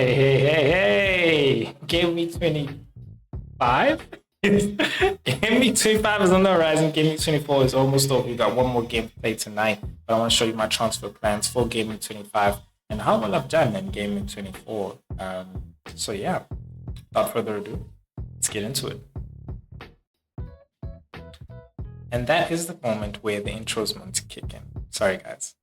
Hey. Game week 25? Game week 25 is on the horizon. Game week 24 is almost over. We got one more game to play tonight. But I want to show you my transfer plans for game week 25 and how well I've done in game week 24. So yeah, without further ado, let's get into it. And that is the moment where the intro is meant to kick in. Sorry, guys.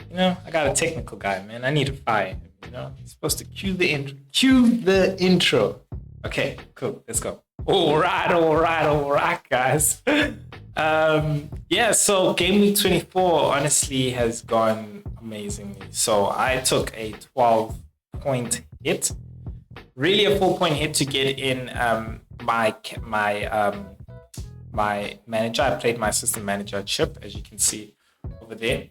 You know, I got a technical guy, man. I need to fire him. You know, he's supposed to cue the intro. Cue the intro. Okay, cool. Let's go. All right, guys. Yeah. So game week 24 honestly has gone amazingly. So I took a 12-point hit, really a 4-point hit to get in my manager. I played my assistant manager Chip, as you can see over there.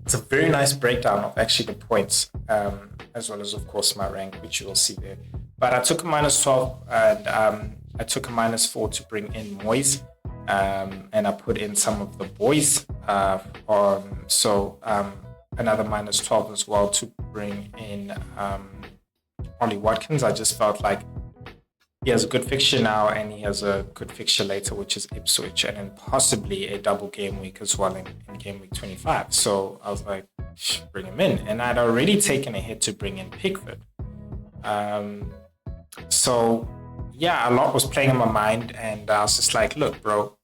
It's a very nice breakdown of actually the points, as well as, of course, my rank, which you will see there. But I took a -12 and I took a -4 to bring in Moyes, and I put in some of the boys. Another -12 as well to bring in Ollie Watkins. I just felt like he has a good fixture now, and he has a good fixture later, which is Ipswich, and then possibly a double game week as well in game week 25. So I was like, bring him in. And I'd already taken a hit to bring in Pickford. So yeah, a lot was playing in my mind, and I was just like, look, bro,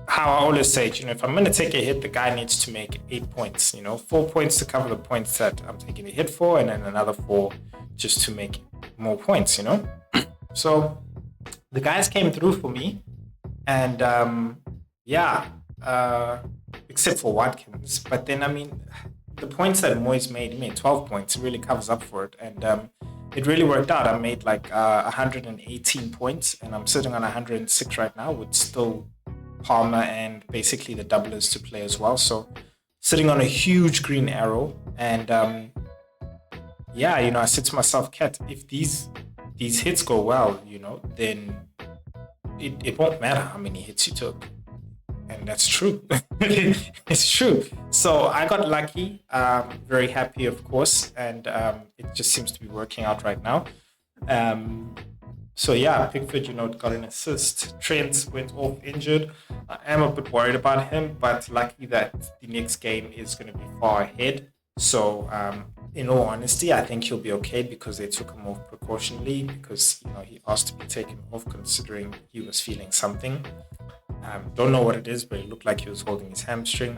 how I always say, you know, if I'm going to take a hit, the guy needs to make 8 points, you know, 4 points to cover the points that I'm taking a hit for, and then another 4 just to make more points, you know. So the guys came through for me, and except for Watkins. But then, I mean, the points that Moyes made 12 points, really covers up for it. And it really worked out. I made like 118 points, and I'm sitting on 106 right now with still Palmer and basically the doublers to play as well. So sitting on a huge green arrow. And you know, I said to myself, Kat, if these hits go well, you know, then it won't matter how many hits you took. And that's true. It's true. So I got lucky, very happy, of course, and it just seems to be working out right now. So yeah, Pickford, you know, got an assist. Trent went off injured. I am a bit worried about him, but lucky that the next game is going to be far ahead. So in all honesty, I think he'll be okay because they took him off precautionally, because, you know, he asked to be taken off considering he was feeling something. Don't know what it is, but it looked like he was holding his hamstring.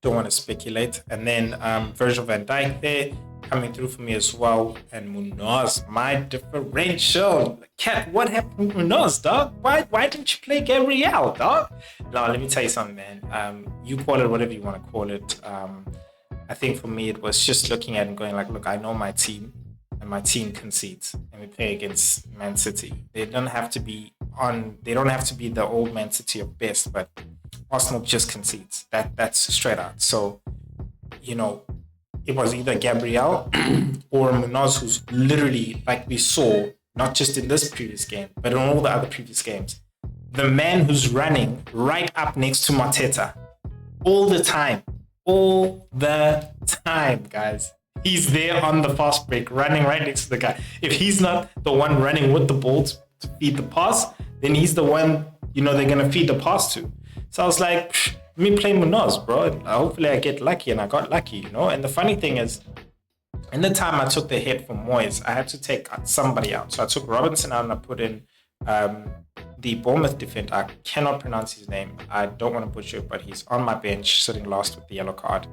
Don't want to speculate. And then Virgil van Dijk there coming through for me as well. And Munoz, my differential. Cat, what happened with Munoz, dog? Why didn't you play Gabriel, dog? No, let me tell you something, man. You call it whatever you want to call it. I think for me, it was just looking at and going like, look, I know my team, and my team concedes, and we play against Man City. They don't have to be the old Man City of best, but Arsenal just concedes. That's straight out. So, you know, it was either Gabriel or Munoz, who's literally, like we saw, not just in this previous game, but in all the other previous games, the man who's running right up next to Mateta all the time, guys. He's there on the fast break, running right next to the guy. If he's not the one running with the ball to feed the pass, then he's the one, you know, they're going to feed the pass to. So I was like, let me play Munoz, bro. Hopefully I get lucky, and I got lucky, you know. And the funny thing is, in the time I took the hit from Moyes, I had to take somebody out. So I took Robinson out and I put in the Bournemouth defender. I cannot pronounce his name. I don't want to butcher it, but he's on my bench, sitting last with the yellow card.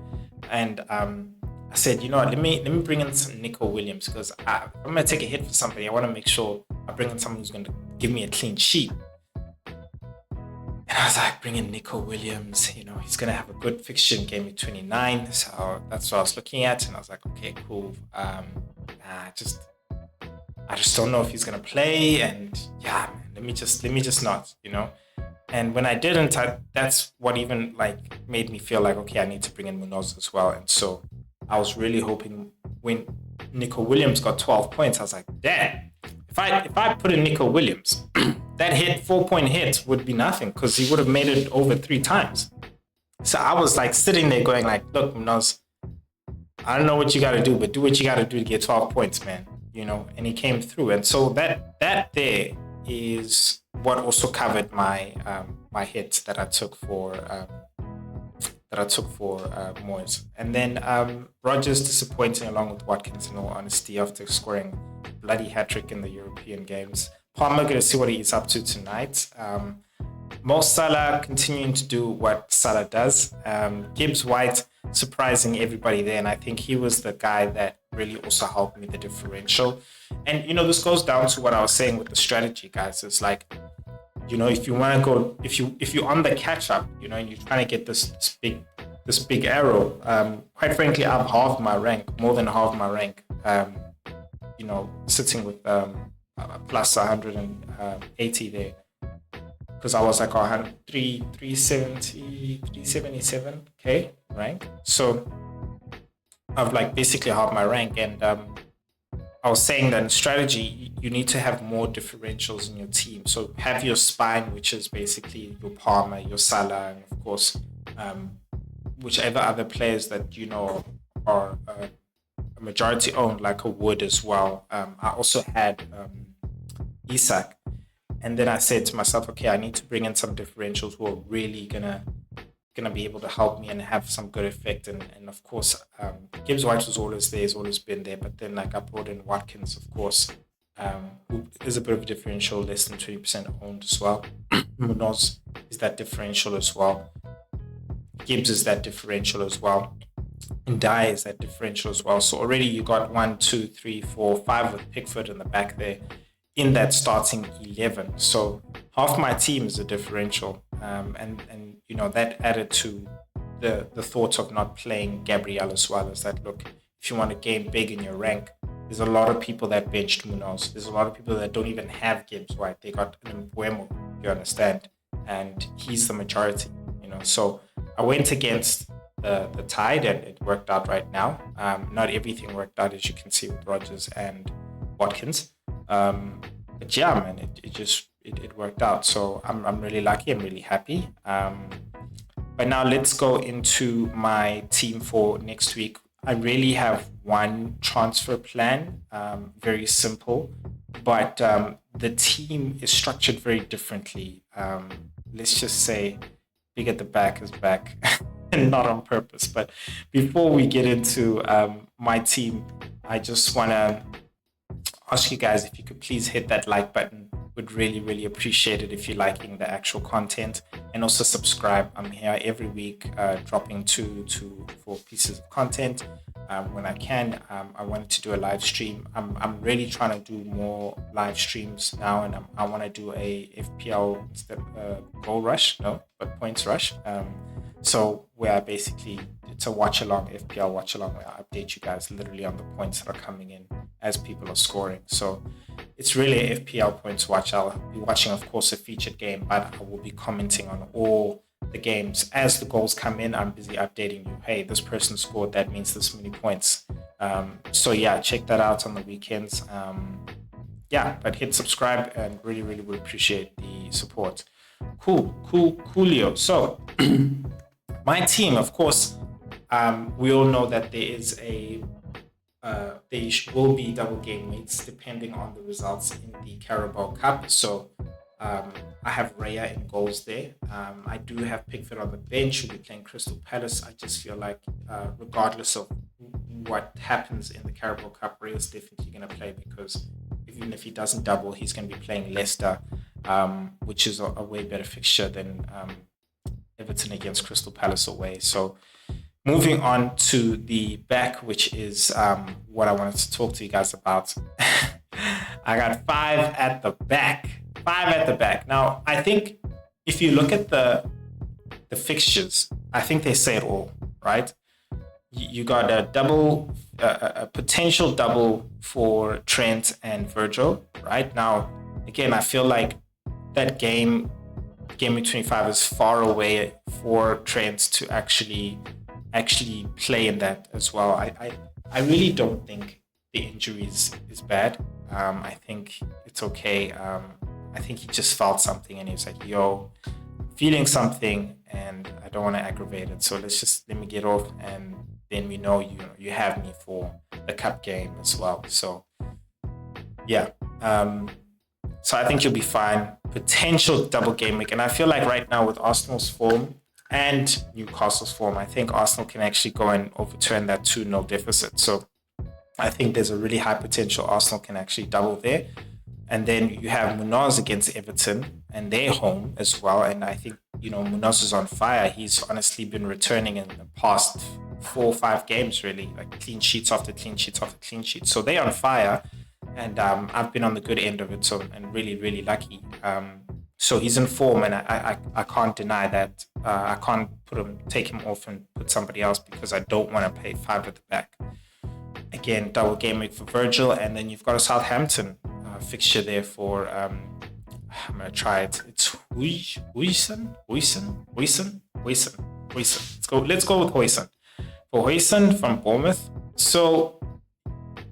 And I said, you know what, let me bring in some Nico Williams, because I'm going to take a hit for somebody. I want to make sure I bring in someone who's going to give me a clean sheet. And I was like, bring in Nico Williams. You know, he's going to have a good fixture in game week 29. So that's what I was looking at. And I was like, okay, cool. I just don't know if he's going to play. And yeah, man, let me just not, you know. And when I didn't, that's what even like made me feel like, okay, I need to bring in Munoz as well. And so I was really hoping when Nico Williams got 12 points, I was like, damn, if I put in Nico Williams that 4-point hit would be nothing because he would have made it over 3 times. So I was like sitting there going like, look, Munoz, I don't know what you got to do, but do what you got to do to get 12 points, man. And he came through. And so that there is what also covered my my hits that I took for Moyes. And then Rodgers disappointing along with Watkins, in all honesty, after scoring bloody hat-trick in the European games. Palmer going to see what he's up to tonight. Mo Salah continuing to do what Salah does. Gibbs White surprising everybody there, and I think he was the guy that really also helped me the differential. And this goes down to what I was saying with the strategy, guys. It's like, if you want to go, if you're on the catch up, and you're trying to get this big arrow. Quite frankly, I've halved my rank, more than halved my rank. Sitting with plus 180 there. Because I was like 377k rank. So I've like basically halved my rank. And I was saying that in strategy, you need to have more differentials in your team. So have your spine, which is basically your Palmer, your Salah, and of course, whichever other players that are a majority owned, like a Wood as well. I also had Isak. And then I said to myself, okay, I need to bring in some differentials who are really gonna be able to help me and have some good effect. And of course, Gibbs White was always there, has always been there. But then I brought in Watkins, of course, who is a bit of a differential, less than 20% owned as well. Munoz is that differential as well. Gibbs is that differential as well. And Dye is that differential as well. So already you got 1, 2, 3, 4, 5 with Pickford in the back there in that starting 11. So half my team is a differential. And that added to the thought of not playing Gabriel as well, as that, look, if you want to game big in your rank, there's a lot of people that benched Munoz. There's a lot of people that don't even have Gibbs White. They got an Mbuemo, you understand? And he's the majority, So I went against the tide and it worked out right now. Not everything worked out, as you can see with Rodgers and Watkins. But yeah, man, it worked out. So I'm really lucky. I'm really happy. But now let's go into my team for next week. I really have one transfer plan, very simple, but the team is structured very differently. Let's just say big at the back is back, and not on purpose. But before we get into my team, I just want to ask you guys if you could please hit that like button. Would really, really appreciate it if you're liking the actual content, and also subscribe. I'm here every week, dropping 2 to 4 pieces of content when I can. I wanted to do a live stream. I'm really trying to do more live streams now, and I want to do a FPL goal rush, but points rush. So where basically it's a watch along, FPL watch along, where I update you guys literally on the points that are coming in as people are scoring. So it's really a FPL points watch. I'll be watching, of course, a featured game, but I will be commenting on all the games as the goals come in. I'm busy updating you. Hey, this person scored. That means this many points. So yeah, check that out on the weekends. But hit subscribe and really, really would appreciate the support. Coolio. So my team, of course, we all know that there is there will be double game weeks depending on the results in the Carabao Cup. So I have Raya in goals there. I do have Pickford on the bench who'll be playing Crystal Palace. I just feel like regardless of what happens in the Carabao Cup, Raya's definitely going to play, because even if he doesn't double, he's going to be playing Leicester, which is a way better fixture than Everton against Crystal Palace away. So moving on to the back, which is what I wanted to talk to you guys about. I got 5 at the back. 5 at the back. Now, I think if you look at the fixtures, I think they say it all, right? You got a potential double for Trent and Virgil, right? Now, again, I feel like that game week 25 is far away for Trent to actually play in that as well. I really don't think the injury is bad. I think it's okay. I think he just felt something and he was like, yo, feeling something and I don't want to aggravate it. So let me get off, and then we know you have me for the cup game as well. So yeah. So I think you'll be fine. Potential double game week. And I feel like right now with Arsenal's form and Newcastle's form, I think Arsenal can actually go and overturn that 2-0 deficit. So I think there's a really high potential Arsenal can actually double there. And then you have Munoz against Everton, and they're home as well. And I think, Munoz is on fire. He's honestly been returning in the past 4 or 5 games, really, like clean sheets after clean sheets after clean sheets. So they're on fire. And I've been on the good end of it, so and really, really lucky. So he's in form, and I can't deny that. I can't take him off and put somebody else because I don't want to pay 5 at the back. Again, double game week for Virgil, and then you've got a Southampton fixture there for. I'm gonna try it. It's Huijsen. Let's go with Huijsen. For Huijsen from Bournemouth. So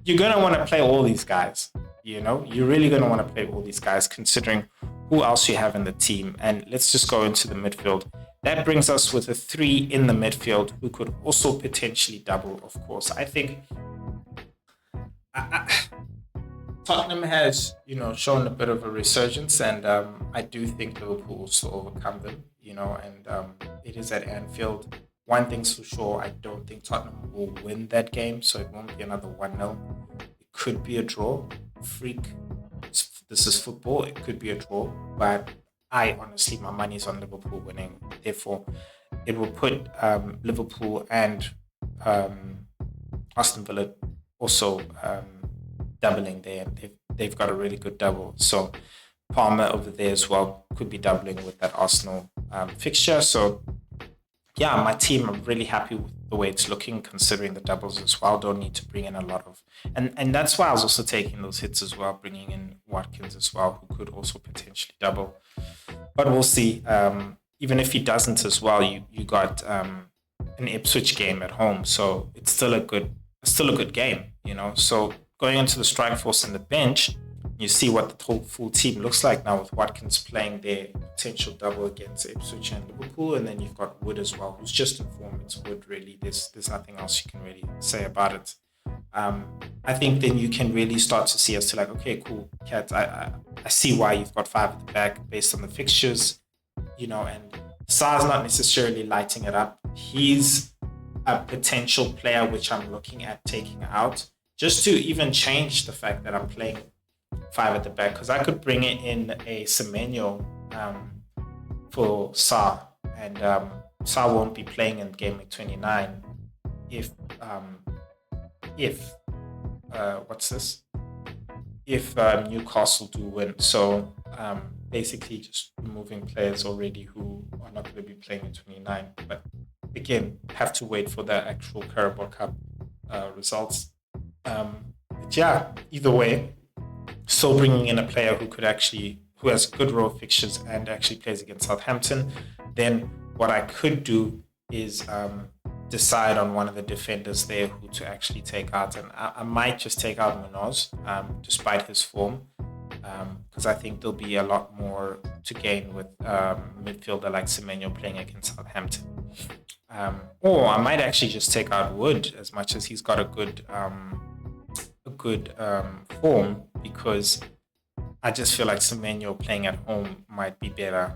you're going to want to play all these guys, You're really going to want to play all these guys considering who else you have in the team. And let's just go into the midfield. That brings us with a 3 in the midfield who could also potentially double, of course. I think Tottenham has, shown a bit of a resurgence, and I do think Liverpool will also overcome them, and it is at Anfield. One thing's for sure, I don't think Tottenham will win that game, so it won't be another 1-0. It could be a draw. This is football. It could be a draw, but I honestly, my money's on Liverpool winning. Therefore, it will put Liverpool and Aston Villa also doubling there. They've got a really good double. So Palmer over there as well could be doubling with that Arsenal fixture. So yeah, my team, I'm really happy with the way it's looking, considering the doubles as well. Don't need to bring in a lot of... And that's why I was also taking those hits as well, bringing in Watkins as well, who could also potentially double. But we'll see. Even if he doesn't as well, you got an Ipswich game at home. So it's still a good game, So going into the strike force and the bench, you see what the full team looks like now with Watkins playing their potential double against Ipswich and Liverpool. And then you've got Wood as well, who's just in form. It's Wood, really. There's nothing else you can really say about it. I think then you can really start to see as to like, okay, cool, Kat, I see why you've got 5 at the back based on the fixtures, and Sar's not necessarily lighting it up. He's a potential player which I'm looking at taking out just to even change the fact that I'm playing 5 at the back, because I could bring in a Semenyo for Sa, and Sa won't be playing in game week 29 if Newcastle do win. So basically just removing players already who are not going to be playing in 29. But again, have to wait for the actual Carabao Cup results. But yeah, either way, still bringing in a player who has good row of fixtures and actually plays against Southampton. Then what I could do is decide on one of the defenders there who to actually take out, and I might just take out Munoz despite his form, because I think there'll be a lot more to gain with midfielder like Semenyo playing against Southampton. Or I might actually just take out Wood, as much as he's got a good form, because I just feel like Semenyo playing at home might be better.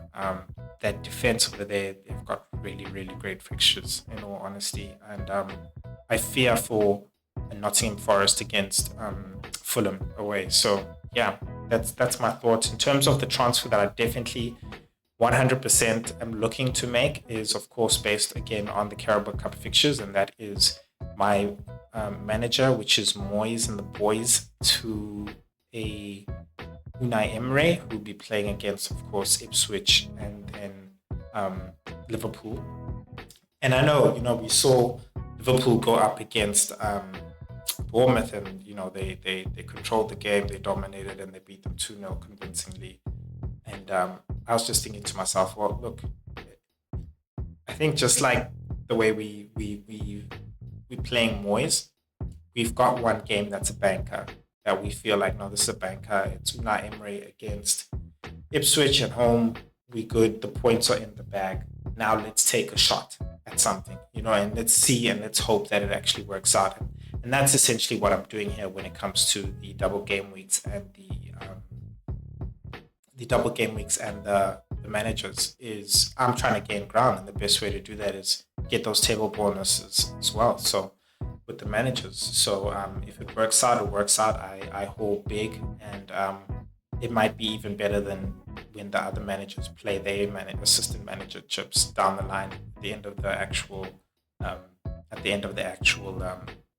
That defense over there, they've got really, really great fixtures, in all honesty. And I fear for Nottingham Forest against Fulham away. So yeah, that's my thoughts. In terms of the transfer that I definitely 100% am looking to make is, of course, based again on the Carabao Cup fixtures, and that is my manager, which is Moyes and the boys, to a Unai Emery, who will be playing against, of course, Ipswich and Liverpool. And I know, we saw Liverpool go up against Bournemouth, and they controlled the game, they dominated, and they beat them 2-0 convincingly. And I was just thinking to myself, well, look, I think just like the way we're playing Moyes, we've got one game that's a banker, that we feel like, no, this is a banker. It's Unai Emery against Ipswich at home, we good. The points are in the bag. Now let's take a shot at something, and let's see and let's hope that it actually works out. And that's essentially what I'm doing here when it comes to the double game weeks and the double game weeks and the managers. Is I'm trying to gain ground, and the best way to do that is get those table bonuses as well. So with the managers, so if it works out, it works out. I hold big, and it might be even better than when the other managers play their assistant manager chips down the line at the end of the actual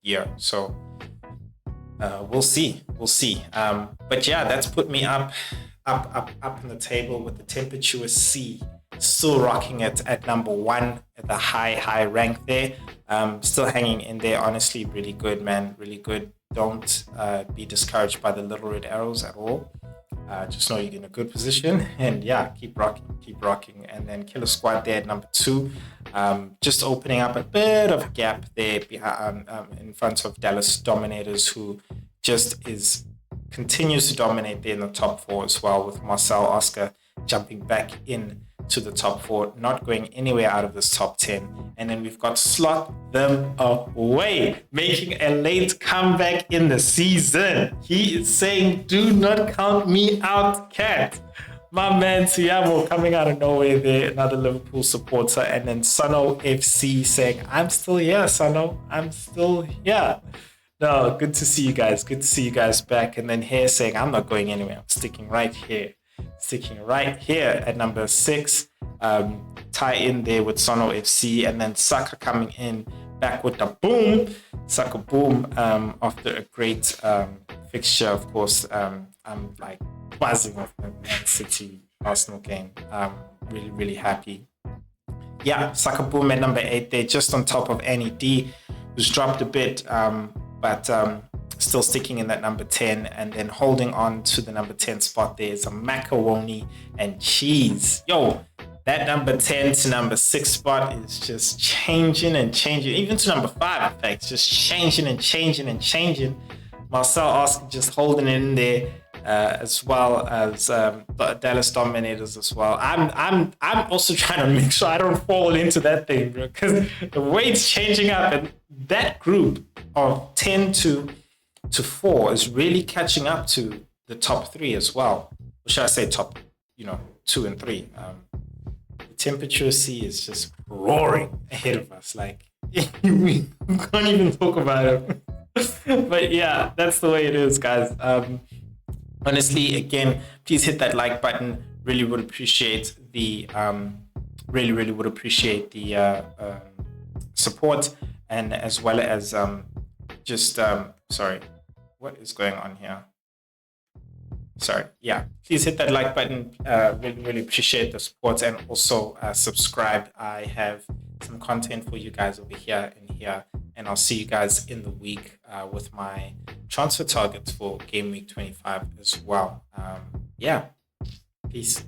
year. So we'll see. But yeah, that's put me up in the table with the Tempestuous C still rocking it at number 1 at the high rank there. Still hanging in there. Honestly, really good, man. Really good. Don't be discouraged by the little red arrows at all. Just know you're in a good position, and yeah, keep rocking. And then Killer Squad there at number 2, just opening up a bit of a gap there in front of Dallas Dominators, who just continues to dominate there in the top 4 as well, with Marcel Oscar jumping back in to the top 4, not going anywhere out of this top 10. And then we've got Slot Them Away, making a late comeback in the season. He is saying, do not count me out, cat. My man Tiamo coming out of nowhere there, another Liverpool supporter. And then Sono FC saying, I'm still here, Sono. I'm still here. No, good to see you guys. Good to see you guys back. And then here saying, I'm not going anywhere. I'm sticking right here at number 6. Tie in there with Sono FC, and then Saka coming in back with the boom. Saka boom after a great fixture, of course. I'm like buzzing off the Man City Arsenal game. Really, really happy. Yeah, Saka boom at number 8 there, just on top of Annie D, who's dropped a bit, but still sticking in that number 10, and then holding on to the number 10 spot there is a macaroni and cheese. Yo, that number 10 to number 6 spot is just changing, even to number 5, in fact, just changing. Marcel Oscar just holding it in there, as well as the Dallas Dominators as well. I'm also trying to make sure I don't fall into that thing, bro, because the way it's changing up, and that group of 10 to 4 is really catching up to the top 3 as well. Or should I say top, 2 and 3. The temperature C is just roaring ahead of us. Like, we can't even talk about it. But yeah, that's the way it is, guys. Honestly, again, please hit that like button. Really would appreciate the support, and as well as sorry, what is going on here? Sorry, yeah, please hit that like button. Really appreciate the support, and also subscribe. I have some content for you guys over here and here, and I'll see you guys in the week with my transfer targets for game week 25 as well. Yeah, peace.